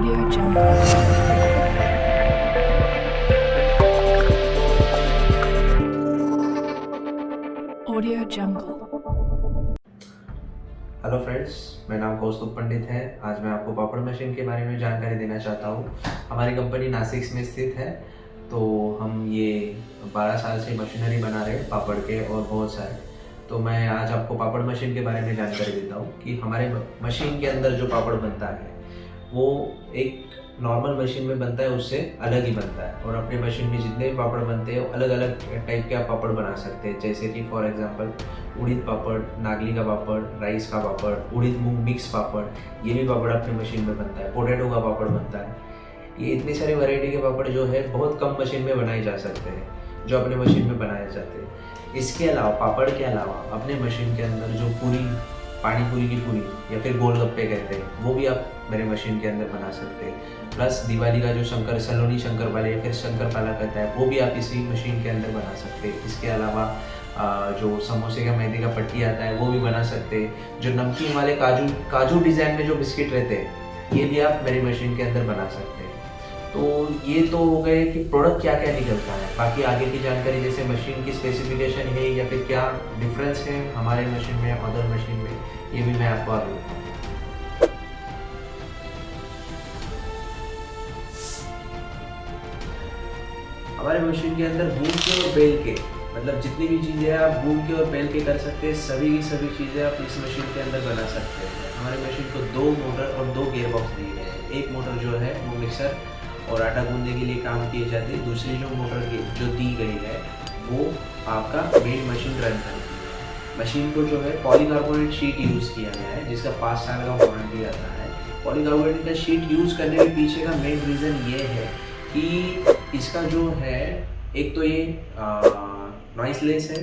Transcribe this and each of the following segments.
Audio Jungle. Audio Jungle. Hello friends, मेरा नाम कौस्तुभ पंडित है। आज मैं आपको पापड़ मशीन के बारे में जानकारी देना चाहता हूँ। हमारी कंपनी नासिक में स्थित है। तो हम ये 12 साल से मशीनरी बना रहे हैं पापड़ के और बहुत सारे। तो मैं आज आपको पापड़ मशीन के बारे में जानकारी देता हूँ कि हमारे मशीन के अंदर जो पापड़ बनता है वो एक नॉर्मल मशीन में बनता है उससे अलग ही बनता है। और अपने मशीन में जितने भी पापड़ बनते हैं अलग अलग टाइप के आप पापड़ बना सकते हैं। जैसे कि फॉर एग्जांपल उड़ीद पापड़, नागली का पापड़, राइस का पापड़, उड़ीद मूंग मिक्स पापड़, ये भी पापड़ अपने मशीन में बनता है। पोटैटो का पापड़ बनता है। ये इतनी सारी वैरायटी के पापड़ जो है बहुत कम मशीन में बनाए जा सकते हैं, जो अपने मशीन में बनाए जाते हैं। इसके अलावा पापड़ के अलावा अपने मशीन के अंदर जो पूरी, पानी पूरी की पूरी या फिर गोलगप्पे कहते हैं, वो भी आप मेरे मशीन के अंदर बना सकते हैं। प्लस दिवाली का जो सलोनी शंकर वाले या फिर शंकर पाला कहता है, वो भी आप इसी मशीन के अंदर बना सकते हैं। इसके अलावा जो समोसे का मैदे का पट्टी आता है वो भी बना सकते हैं। जो नमकीन वाले काजू डिज़ाइन में जो बिस्किट रहते हैं, ये भी आप मेरी मशीन के अंदर बना सकते हैं। तो ये तो हो गए कि प्रोडक्ट क्या क्या निकलता है। बाकी आगे की जानकारी जैसे मशीन की स्पेसिफिकेशन है या फिर क्या डिफरेंस है हमारे मशीन में अदर मशीन में, ये भी मैं आपको आगे बताऊँगा। हमारे मशीन के अंदर भून के और बेल के, मतलब जितनी भी चीज़ें आप भून के और बेल के कर सकते हैं, सभी की सभी चीज़ें आप इस मशीन के अंदर बना सकते हैं। हमारे मशीन को 2 मोटर और 2 गियर बॉक्स दिए गए हैं। एक मोटर जो है वो मिक्सर और आटा गूंदने के लिए काम किए जाते हैं। दूसरी जो मोटर जो दी गई है वो आपका मेन मशीन रन करती है। मशीन को जो है पॉलीकार्बोनेट शीट यूज़ किया गया है, जिसका 5 साल का वारंटी आता है। पॉलीकार्बोनेट का शीट यूज़ करने के पीछे का मेन रीज़न ये है कि इसका जो है, एक तो ये नॉइसलेस है,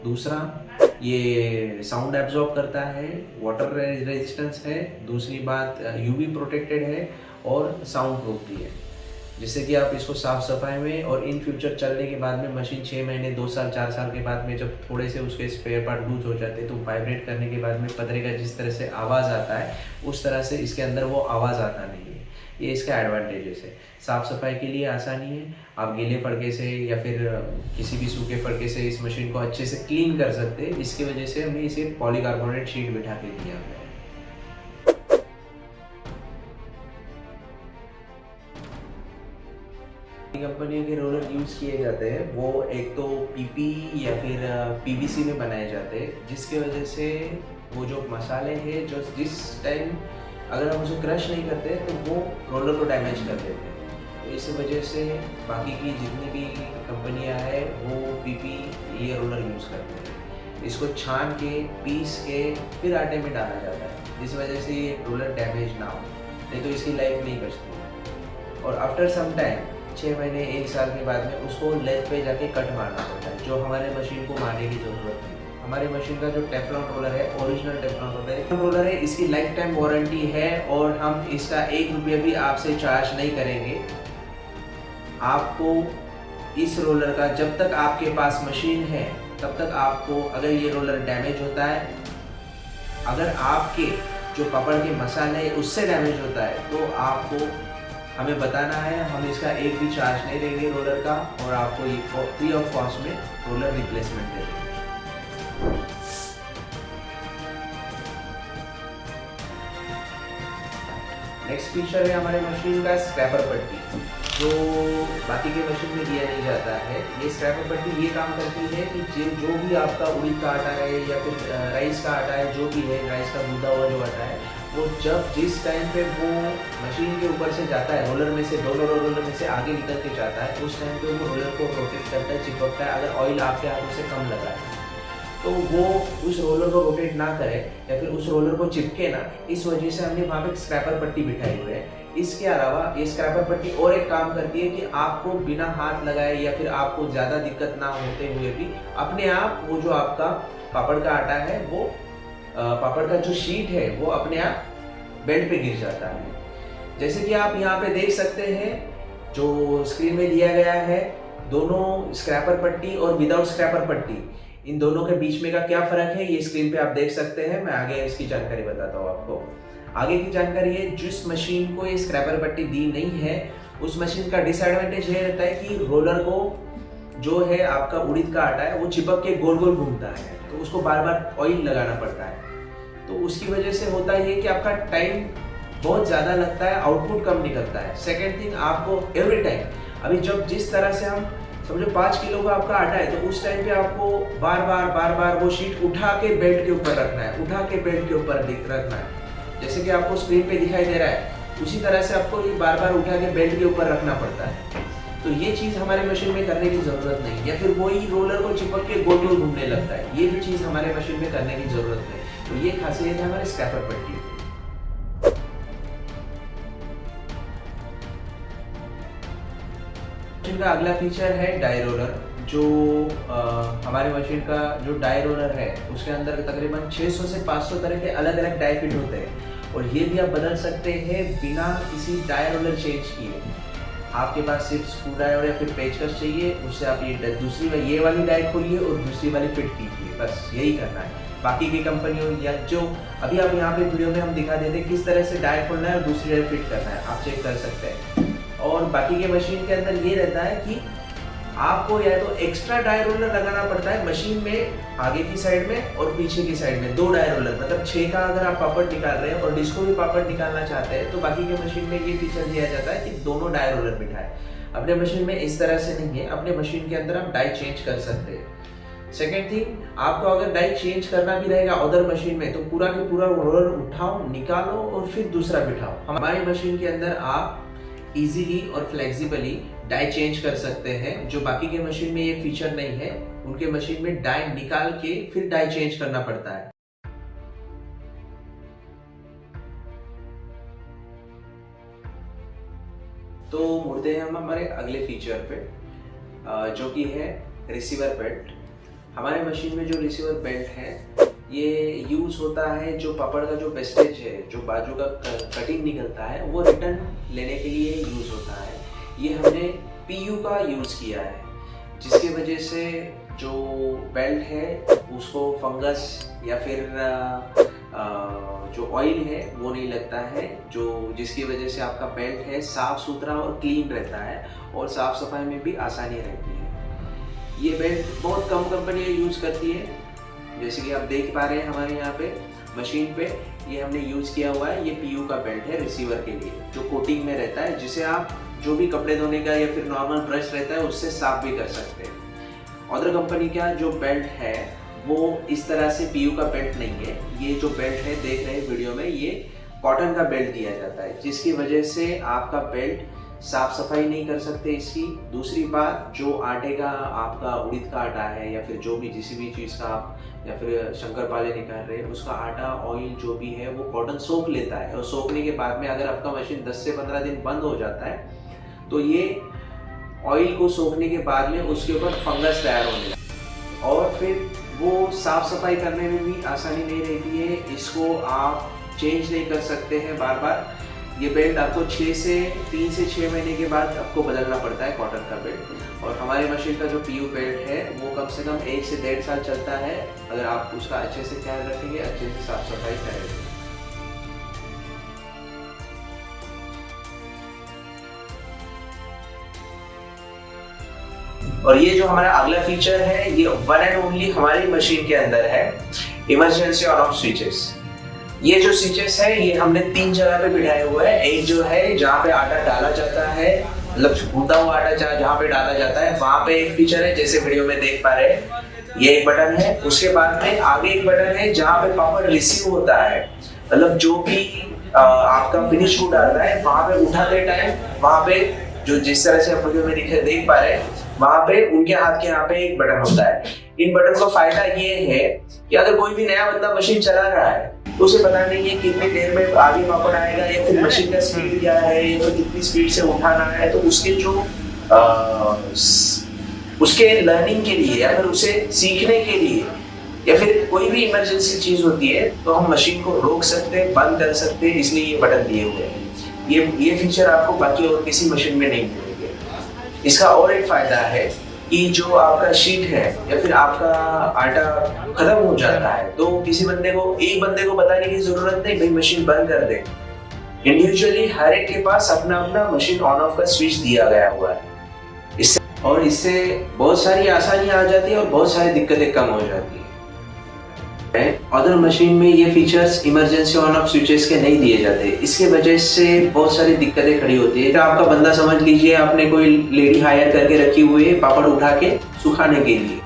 दूसरा ये साउंड एब्जॉर्ब करता है, वाटर रेजिस्टेंस है, दूसरी बात यूवी प्रोटेक्टेड है और साउंड प्रूफ भी है। जिससे कि आप इसको साफ सफाई में और इन फ्यूचर चलने के बाद में मशीन 6 महीने, 2 साल, 4 साल के बाद में जब थोड़े से उसके स्पेयर पार्ट लूज हो जाते हैं तो वाइब्रेट करने के बाद में पतरे का जिस तरह से आवाज़ आता है उस तरह से इसके अंदर वो आवाज़ आता नहीं है। ये इसका एडवांटेजेस है। साफ़ सफाई के लिए आसानी है। आप गीले फड़के से या फिर किसी भी सूखे फड़के से इस मशीन को अच्छे से क्लीन कर सकते हैं। इसकी वजह से हमें इसे पॉलीकार्बोनेट शीट बिठा के दिया गया है। कंपनियों के रोलर यूज़ किए जाते हैं वो एक तो पीपी या फिर पीवीसी में बनाए जाते हैं, जिसकी वजह से वो जो मसाले हैं जो जिस टाइम अगर हम उसे क्रश नहीं करते तो वो रोलर को डैमेज कर देते हैं। तो इस वजह से बाकी की जितनी भी कंपनियां हैं वो पीपी ये रोलर यूज़ करते हैं। इसको छान के, पीस के फिर आटे में डाला जाता है, जिस वजह से ये रोलर डैमेज ना हो, नहीं तो इसकी लाइफ नहीं बचती। और आफ्टर सम टाइम 6 महीने, 1 साल के बाद में उसको लेथ पे जाके कट मारना पड़ता है, जो हमारे मशीन को मारने की ज़रूरत नहीं है। हमारे मशीन का जो टेफ्लॉन रोलर है, ओरिजिनल टेफ्लॉन रोलर है, इसकी लाइफ टाइम वारंटी है और हम इसका 1 रुपया भी आपसे चार्ज नहीं करेंगे। आपको इस रोलर का, जब तक आपके पास मशीन है तब तक आपको, अगर ये रोलर डैमेज होता है, अगर आपके जो पापड़ के मसाले उससे डैमेज होता है तो आपको हमें बताना है। हम इसका 1 भी चार्ज नहीं देंगे रोलर का और आपको ये फ्री ऑफ कॉस्ट में रोलर रिप्लेसमेंट दे देंगे। नेक्स्ट फीचर है हमारे मशीन का स्क्रैपर पट्टी, जो बाकी के मशीन में दिया नहीं जाता है। ये स्क्रैपर पट्टी ये काम करती है कि जो भी आपका उड़ीद का आटा है या फिर राइस का आटा है, जो भी है, राइस का गूंदा हुआ जो आटा है, वो जब जिस टाइम पे वो मशीन के ऊपर से जाता है, रोलर में से, दोनों रोलर में से आगे निकल के जाता है, उस टाइम पे वो रोलर को रोटेट करता है, चिपकता है। अगर ऑयल आपके हाथों से कम लगा है तो वो उस रोलर को रोटेट ना करे या फिर उस रोलर को चिपके ना, इस वजह से हमने वहाँ पे स्क्रैपर पट्टी बिठाई हुई है। इसके अलावा ये स्क्रैपर पट्टी और एक काम करती है कि आपको बिना हाथ लगाए या फिर आपको ज़्यादा दिक्कत ना होते हुए भी अपने आप वो जो आपका पापड़ का आटा है, वो पापड़ का जो शीट है वो अपने आप बेल्ट पे गिर जाता है। जैसे कि आप यहाँ पे देख सकते हैं, जो स्क्रीन में दिया गया है, दोनों स्क्रैपर पट्टी और विदाउट स्क्रैपर पट्टी, इन दोनों के बीच में का क्या फ़र्क है ये स्क्रीन पे आप देख सकते हैं। मैं आगे इसकी जानकारी बताता हूँ आपको। आगे की जानकारी है, जिस मशीन को ये स्क्रैपर पट्टी दी नहीं है उस मशीन का डिसएडवांटेज ये रहता है कि रोलर को जो है आपका उड़ीद का आटा है वो चिपक के गोल गोल घूमता है, तो उसको बार बार ऑयल लगाना पड़ता है। तो उसकी वजह से होता है कि आपका टाइम बहुत ज़्यादा लगता है, आउटपुट कम निकलता है। सेकेंड थिंग, आपको एवरी टाइम अभी जब जिस तरह से हम समझो 5 किलो का आपका आटा है तो उस टाइम पे आपको बार बार वो शीट उठा के बेल्ट के ऊपर रखना है, उठा के बेल्ट के ऊपर रखना है। जैसे कि आपको स्क्रीन पे दिखाई दे रहा है उसी तरह से आपको ये बार बार उठा के बेल्ट के ऊपर रखना पड़ता है। तो ये चीज़ हमारे मशीन में करने की ज़रूरत नहीं, या फिर वही रोलर को चिपक के गोल गोल घूमने लगता है, ये भी चीज़ हमारे मशीन में करने की ज़रूरत नहीं। तो ये खासियत है हमारे स्क्रैपर पट्टी की। मशीन का अगला फीचर है डाई रोलर। जो हमारे मशीन का जो डाई रोलर है उसके अंदर तकरीबन 600 से 500 तरह के अलग अलग डाई फिट होते हैं, और ये भी आप बदल सकते हैं बिना किसी डाई रोलर चेंज किए। आपके पास सिर्फ स्क्रू ड्राइवर या फिर पेचकस चाहिए, उससे आप ये वाली डाई खोलिए और दूसरी वाली फिट कीजिए, बस यही करना है। बाकी की कंपनियों या जो अभी आप यहाँ पे वीडियो में हम दिखा देते हैं किस तरह से डाई खोलना है और दूसरी डाई फिट करना है, आप चेक कर सकते हैं। और बाकी के मशीन के अंदर ये रहता है कि आपको या तो एक्स्ट्रा डाई रोलर लगाना पड़ता है मशीन में, आगे की साइड में और पीछे की साइड में 2 डाई रोलर, मतलब 6 का अगर आप पापड़ निकाल रहे हैं और डिस्को भी पापड़ निकालना चाहते हैं तो बाकी के मशीन में ये फीचर दिया जाता है कि दोनों डाई रोलर बिठाए। अपने मशीन में इस तरह से नहीं है, अपने मशीन के अंदर आप डाई चेंज कर सकते हैं। सेकेंड थिंग, आपको अगर डाई चेंज करना भी रहेगा अदर मशीन में तो पूरा के पूरा रोलर उठाओ, निकालो और फिर दूसरा बिठाओ। हमारी मशीन के अंदर आप इजीली और फ्लेक्सिबली डाई चेंज कर सकते हैं, जो बाकी के मशीन में ये फीचर नहीं है। उनके मशीन में डाई निकाल के फिर डाई चेंज करना पड़ता है। तो मुड़ते हैं हम हमारे अगले फीचर पे, जो कि है रिसीवर बेल्ट। हमारे मशीन में जो रिसीवर बेल्ट है ये यूज होता है, जो पापड़ का जो वेस्टेज है, जो बाजू का कटिंग निकलता है वो रिटर्न लेने के लिए यूज होता है। ये हमने PU का यूज किया है, जिसकी वजह से जो बेल्ट है उसको फंगस या फिर जो ऑयल है वो नहीं लगता है, जो जिसकी वजह से आपका बेल्ट है साफ सुथरा और क्लीन रहता है और साफ सफाई में भी आसानी रहती है। ये बेल्ट बहुत कम कंपनियां यूज करती है, जैसे कि आप देख पा रहे हैं हमारे यहाँ पे मशीन पे ये हमने यूज किया हुआ है। ये PU का बेल्ट है रिसीवर के लिए, जो कोटिंग में रहता है, जिसे आप जो भी कपड़े धोने का या फिर नॉर्मल ब्रश रहता है उससे साफ भी कर सकते हैं। अदर कंपनी का जो बेल्ट है वो इस तरह से PU का बेल्ट नहीं है। ये जो बेल्ट है देख रहे हैं वीडियो में, ये कॉटन का बेल्ट दिया जाता है, जिसकी वजह से आपका बेल्ट साफ सफाई नहीं कर सकते इसकी। दूसरी बात, जो आटे का आपका उड़ीद का आटा है या फिर जो भी किसी भी चीज़ का आप या फिर शंकरपाले निकाल रहे हैं उसका आटा ऑयल जो भी है वो कॉटन सोख लेता है, और सोखने के बाद में अगर आपका मशीन 10 से 15 दिन बंद हो जाता है तो ये ऑयल को सोखने के बाद में उसके ऊपर फंगस तैयार होने लगता है और फिर वो साफ सफाई करने में भी आसानी नहीं रहती है। इसको आप चेंज नहीं कर सकते हैं बार बार। ये बेल्ट आपको 3 से 6 महीने के बाद आपको बदलना पड़ता है, कॉटन का बेल्ट। और हमारे मशीन का जो PU बेल्ट है वो कम से कम 1 से 1.5 साल चलता है, अगर आप उसका अच्छे से ख्याल रखेंगे, अच्छे से साफ सफाई करेंगे। और ये जो हमारा अगला फीचर है ये वन एंड ओनली हमारी मशीन के अंदर है, इमरजेंसी ऑन ऑफ स्विचेस। ये जो स्विचेस है ये हमने 3 जगह पे बिठाए हुए हैं। एक जो है जहाँ पे आटा डाला जाता है, मतलब गूंदा हुआ आटा जहाँ पे डाला जाता है वहाँ पे एक फीचर है, जैसे वीडियो में देख पा रहे हैं, ये एक बटन है। उसके बाद में आगे एक बटन है जहाँ पे पापड़ रिसीव होता है, मतलब जो भी आपका फिनिश फूड आ रहा है वहाँ पे उठाते टाइम वहाँ पे जो जिस तरह से वीडियो में देख पा रहे हैं वहाँ पे उनके हाथ के यहाँ पे एक बटन होता है। इन बटन का फायदा ये है कि अगर कोई भी नया बंदा मशीन चला रहा है तो उसे पता नहीं है कितनी देर में आगे पापड़ आएगा या फिर मशीन का स्पीड क्या है या फिर कितनी स्पीड से उठाना है। तो उसके जो उसके लर्निंग के लिए या फिर उसे सीखने के लिए या फिर कोई भी इमरजेंसी चीज होती है तो हम मशीन को रोक सकते हैं, बंद कर सकते हैं, इसलिए ये बटन दिए हुए हैं। ये फीचर आपको बाकी और किसी मशीन में नहीं मिलेंगे। इसका और एक फायदा है कि जो आपका शीट है या फिर आपका आटा खत्म हो जाता है तो किसी एक बंदे को बताने की जरूरत नहीं, भाई मशीन बंद कर दे। इंडिविजुअली हर एक के पास अपना अपना मशीन ऑन ऑफ का स्विच दिया गया हुआ है। इससे बहुत सारी आसानियां आ जाती है और बहुत सारी दिक्कतें कम हो जाती है। अदर मशीन में ये features emergency on off switches के नहीं दिए जाते, इसके वजह से बहुत सारी दिक्कतें खड़ी होती है। तो आपका बंदा समझ लीजिए आपने कोई लेडी हायर करके रखी हुई है पापड़ उठा के सुखाने के लिए,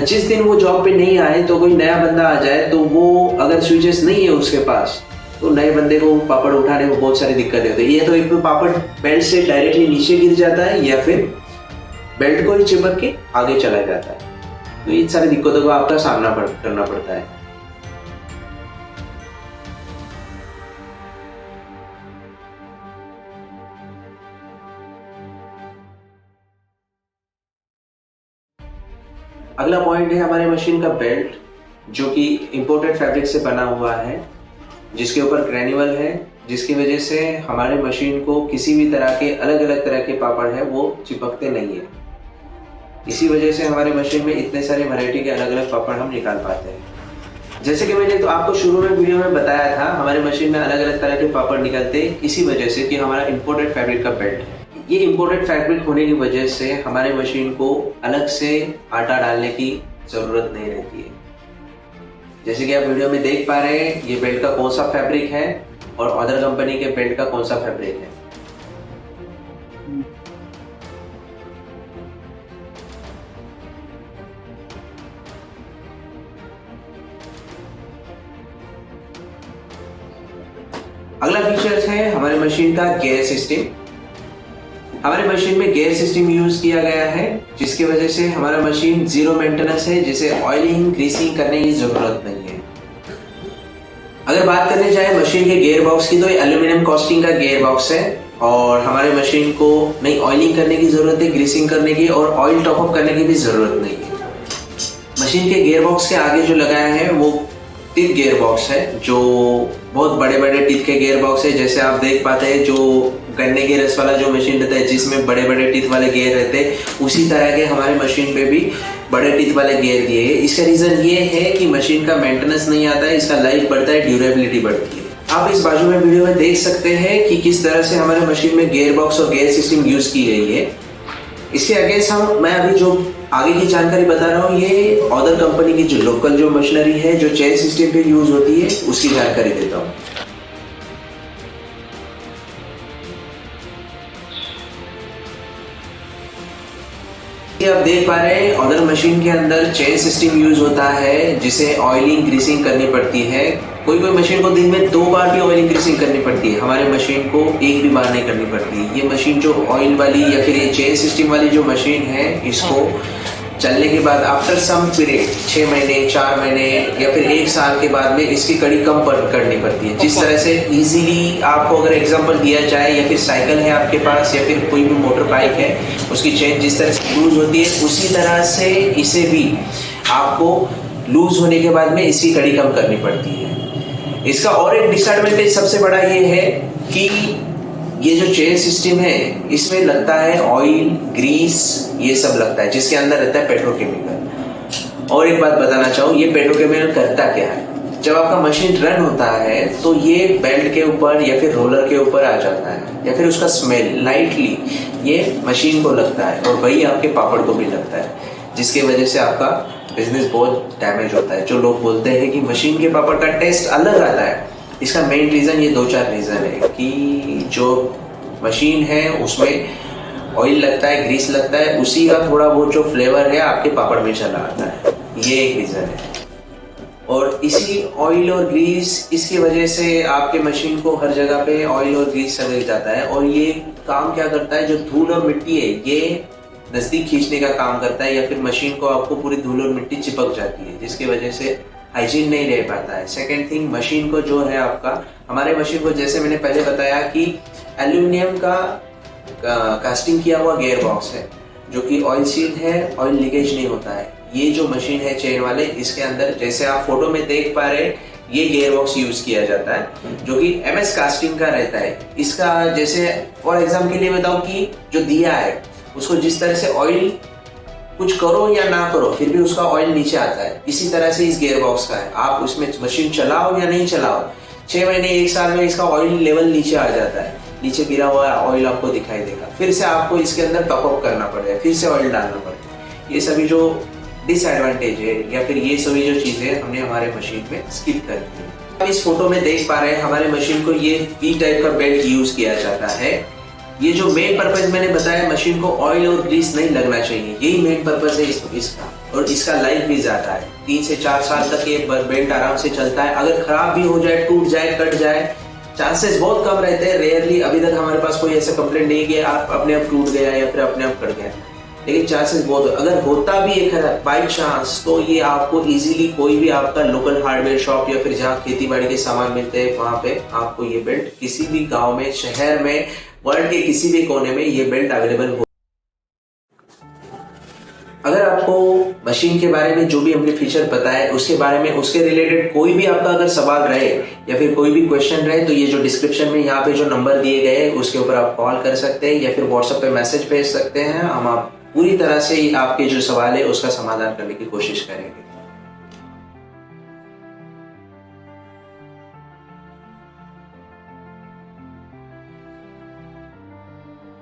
जिस दिन वो जॉब पे नहीं आए तो कोई नया बंदा आ जाए तो वो अगर स्विचेस नहीं है उसके पास तो नए बंदे को पापड़ उठाने में बहुत सारी दिक्कतें होती है। ये तो एक तो पापड़ बेल्ट से डायरेक्टली नीचे गिर जाता है या फिर बेल्ट को ही चिपक के आगे चला जाता है, तो इन सारी दिक्कतों का आपका सामना करना पड़ता है। अगला पॉइंट है हमारे मशीन का बेल्ट, जो कि इंपोर्टेड फैब्रिक से बना हुआ है, जिसके ऊपर ग्रेन्यूल है, जिसकी वजह से हमारे मशीन को किसी भी तरह के अलग अलग तरह के पापड़ है वो चिपकते नहीं है। इसी वजह से हमारे मशीन में इतने सारे वैरायटी के अलग अलग पापड़ हम निकाल पाते हैं। जैसे कि मैंने तो आपको शुरू में वीडियो में बताया था, हमारे मशीन में अलग अलग तरह के पापड़ निकलते इसी वजह से कि हमारा इंपोर्टेड फैब्रिक का बेल्ट है। ये इंपोर्टेड फैब्रिक होने की वजह से हमारे मशीन को अलग से आटा डालने की जरूरत नहीं रहती है। जैसे कि आप वीडियो में देख पा रहे हैं, ये बेल्ट का कौन सा फैब्रिक है और अदर कंपनी के बेल्ट का कौन सा फैब्रिक है। अगला फीचर है हमारे मशीन का गियर सिस्टम। हमारे मशीन में गियर सिस्टम यूज किया गया है, जिसकी वजह से हमारा मशीन जीरो मेंटेनेंस है, जिसे ऑयलिंग ग्रीसिंग करने की जरूरत नहीं है। अगर बात करने जाए मशीन के गियर बॉक्स की, तो ये एल्यूमिनियम कास्टिंग का गियर बॉक्स है और हमारे मशीन को नहीं ऑयलिंग करने की जरूरत है, ग्रीसिंग करने की और ऑयल टॉप अप करने की भी जरूरत नहीं है। मशीन के गियर बॉक्स के आगे जो लगाया है वो टिप गियर बॉक्स है, जो बहुत बड़े बड़े टिप के गियर बॉक्स है। जैसे आप देख पाते हैं जो गन्ने के रस वाला जो मशीन रहता है जिसमें बड़े बड़े टिप वाले गियर रहते हैं, उसी तरह के हमारे मशीन पे भी बड़े टिप वाले गियर दिए हैं। इसका रीजन ये है कि मशीन का मेंटेनेंस नहीं आता है, इसका लाइफ बढ़ता है, ड्यूरेबिलिटी बढ़ती है। आप इस बाजू में वीडियो में देख सकते हैं कि किस तरह से हमारे मशीन में गियर बॉक्स और गियर सिस्टम यूज की गई है। इसके अगेंस्ट मैं अभी जो आगे की जानकारी बता रहा हूँ, ये अदर कंपनी की जो लोकल जो मशीनरी है जो चेन सिस्टम पे यूज होती है उसकी जानकारी देता हूँ। आप देख पा रहे हैं अदर मशीन के अंदर चेन सिस्टम यूज होता है, जिसे ऑयलिंग ग्रीसिंग करनी पड़ती है। कोई मशीन को दिन में 2 बार भी ऑयलिंग ग्रीसिंग करनी पड़ती है, हमारे मशीन को एक भी बार नहीं करनी पड़ती। ये मशीन जो ऑयल वाली या फिर ये चेन सिस्टम वाली जो मशीन है, इसको चलने के बाद आफ्टर सम पीरियड 6 महीने 4 महीने या फिर 1 साल के बाद में इसकी कड़ी कम करनी पड़ती है। जिस तरह से इजीली आपको अगर एग्जांपल दिया जाए, या फिर साइकिल है आपके पास या फिर कोई भी मोटर बाइक है, उसकी चेन जिस तरह से लूज होती है उसी तरह से इसे भी आपको लूज होने के बाद में इसकी कड़ी कम करनी पड़ती है। इसका और एक डिसएडवांटेज सबसे बड़ा ये है कि ये जो चेन सिस्टम है इसमें लगता है ऑयल ग्रीस, ये सब लगता है, जिसके अंदर रहता है पेट्रोकेमिकल। और एक बात बताना चाहूँ, ये पेट्रोकेमिकल करता क्या है, जब आपका मशीन रन होता है तो ये बेल्ट के ऊपर या फिर रोलर के ऊपर आ जाता है, या फिर उसका स्मेल लाइटली ये मशीन को लगता है और वही आपके पापड़ को भी लगता है, जिसकी वजह से आपका बिजनेस बहुत डैमेज होता है। जो लोग बोलते हैं कि मशीन के पापड़ का टेस्ट अलग आता है, इसका मेन रीज़न ये 2-4 रीज़न है कि जो मशीन है उसमें ऑयल लगता है, ग्रीस लगता है, उसी का थोड़ा बहुत जो फ्लेवर है आपके पापड़ में चला आता है, ये एक रीज़न है। और इसी ऑयल और ग्रीस, इसकी वजह से आपके मशीन को हर जगह पे ऑयल और ग्रीस लग जाता है। और ये काम क्या करता है, जो धूल और मिट्टी है ये नज़दीक खींचने का काम करता है, या फिर मशीन को आपको पूरी धूल और मिट्टी चिपक जाती है, जिसकी वजह से हाइजीन नहीं रह पाता है। सेकेंड थिंग, मशीन को जो है आपका, हमारे मशीन को जैसे मैंने पहले बताया कि एल्यूमिनियम का कास्टिंग किया हुआ गियर बॉक्स है, जो कि ऑयल सील्ड है, ऑयल लीकेज नहीं होता है। ये जो मशीन है चेन वाले, इसके अंदर जैसे आप फोटो में देख पा रहे ये गियर बॉक्स यूज किया जाता है, जो कि MS कास्टिंग का रहता है। इसका जैसे फॉर एग्जाम्पल के लिए बताऊं कि जो दिया है उसको जिस तरह से ऑयल कुछ करो या ना करो फिर भी उसका ऑयल नीचे आता है। इसी तरह से इस गियर बॉक्स का है, आप उसमें मशीन चलाओ या नहीं चलाओ, 6 महीने 1 साल में इसका ऑयल लेवल नीचे आ जाता है, नीचे गिरा हुआ ऑयल आपको दिखाई देगा। फिर से आपको इसके अंदर टॉपअप करना पड़ेगा, फिर से ऑयल डालना पड़ेगा। ये सभी जो डिसएडवांटेज है या फिर ये सभी जो चीजें हमने हमारे मशीन में स्किप कर दी है। आप इस फोटो में देख पा रहे हैं हमारे मशीन को ये वी टाइप का बेल्ट यूज किया जाता है। ये जो मेन पर्पज मैंने बताया, मशीन को ऑयल और ग्रीस नहीं लगना चाहिए, यही मेन पर्पज है इसका। और इसका लाइफ भी ज्यादा है, 3 से 4 साल तक ये बेल्ट आराम से चलता है। अगर खराब भी हो जाए, टूट जाए, कट जाए, चांसेस बहुत कम रहते हैं। रेयरली अभी तक हमारे पास कोई ऐसा कंप्लेंट नहीं किया आप अपने आप टूट गया या फिर अपने आप कट गया, लेकिन चांसेस बहुत, अगर होता भी है बाई चांस, तो ये आपको इजीली कोई भी आपका लोकल हार्डवेयर शॉप या फिर जहाँ खेती बाड़ी के सामान मिलते हैं वहां पे आपको ये बेल्ट किसी भी गांव में, शहर में, वर्ल्ड के किसी भी कोने में ये बेल्ट अवेलेबल हो। अगर आपको मशीन के बारे में जो भी हमने फीचर बताया उसके बारे में, उसके रिलेटेड कोई भी आपका अगर सवाल रहे या फिर कोई भी क्वेश्चन रहे, तो ये जो डिस्क्रिप्शन में यहाँ पे जो नंबर दिए गए हैं उसके ऊपर आप कॉल कर सकते हैं या फिर व्हाट्सएप पे मैसेज भेज सकते हैं। हम आप पूरी तरह से आपके जो सवाल है उसका समाधान करने की कोशिश करेंगे।